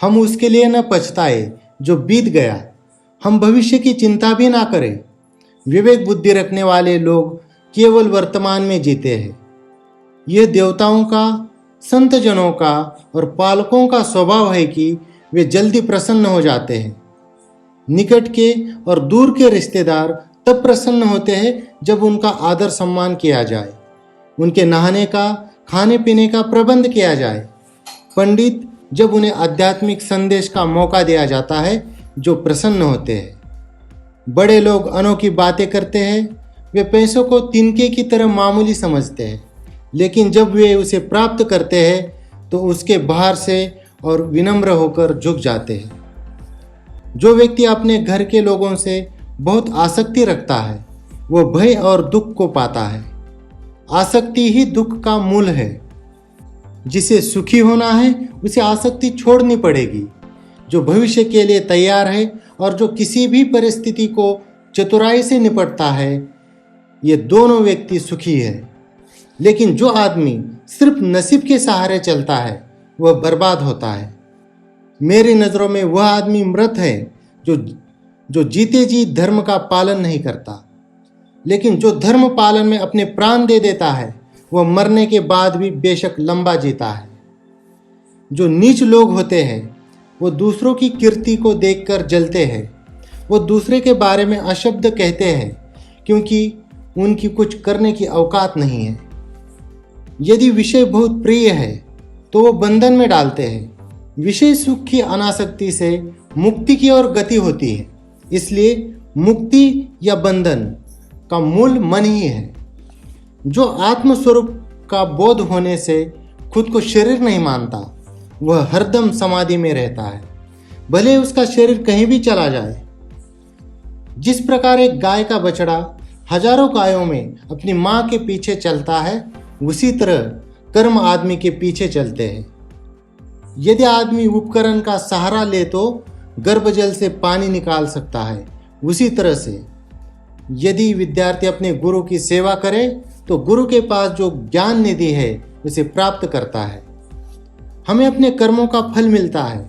हम उसके लिए न पछताए जो बीत गया, हम भविष्य की चिंता भी ना करें। विवेक बुद्धि रखने वाले लोग केवल वर्तमान में जीते हैं। यह देवताओं का, संत जनों का और पालकों का स्वभाव है कि वे जल्दी प्रसन्न हो जाते हैं। निकट के और दूर के रिश्तेदार तब प्रसन्न होते हैं जब उनका आदर सम्मान किया जाए, उनके नहाने का, खाने पीने का प्रबंध किया जाए। पंडित जब उन्हें आध्यात्मिक संदेश का मौका दिया जाता है, जो प्रसन्न होते हैं। बड़े लोग अनोखी बातें करते हैं। वे पैसों को तिनके की तरह मामूली समझते हैं, लेकिन जब वे उसे प्राप्त करते हैं तो उसके बाहर से और विनम्र होकर झुक जाते हैं। जो व्यक्ति अपने घर के लोगों से बहुत आसक्ति रखता है, वह भय और दुख को पाता है। आसक्ति ही दुख का मूल है। जिसे सुखी होना है, उसे आसक्ति छोड़नी पड़ेगी। जो भविष्य के लिए तैयार है और जो किसी भी परिस्थिति को चतुराई से निपटता है, ये दोनों व्यक्ति सुखी है। लेकिन जो आदमी सिर्फ नसीब के सहारे चलता है, वह बर्बाद होता है। मेरी नज़रों में वह आदमी मृत है जो जीते जी धर्म का पालन नहीं करता। लेकिन जो धर्म पालन में अपने प्राण दे देता है, वह मरने के बाद भी बेशक लंबा जीता है। जो नीच लोग होते हैं, वो दूसरों की कीर्ति को देखकर जलते हैं। वो दूसरे के बारे में अशब्द कहते हैं क्योंकि उनकी कुछ करने की औकात नहीं है। यदि विषय बहुत प्रिय है तो वो बंधन में डालते हैं। विषय सुख की अनासक्ति से मुक्ति की ओर गति होती है। इसलिए मुक्ति या बंधन का मूल मन ही है। जो आत्मस्वरूप का बोध होने से खुद को शरीर नहीं मानता, वह हरदम समाधि में रहता है, भले उसका शरीर कहीं भी चला जाए। जिस प्रकार एक गाय का बछड़ा हजारों गायों में अपनी माँ के पीछे चलता है, उसी तरह कर्म आदमी के पीछे चलते हैं। यदि आदमी उपकरण का सहारा ले तो गर्भजल से पानी निकाल सकता है, उसी तरह से यदि विद्यार्थी अपने गुरु की सेवा करे तो गुरु के पास जो ज्ञान निधि है उसे प्राप्त करता है। हमें अपने कर्मों का फल मिलता है।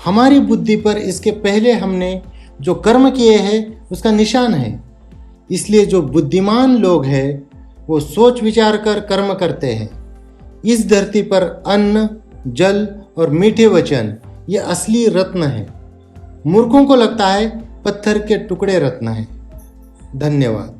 हमारी बुद्धि पर इसके पहले हमने जो कर्म किए हैं उसका निशान है। इसलिए जो बुद्धिमान लोग हैं वो सोच विचार कर कर्म करते हैं। इस धरती पर अन्न, जल और मीठे वचन ये असली रत्न है। मूर्खों को लगता है पत्थर के टुकड़े रत्न हैं। धन्यवाद।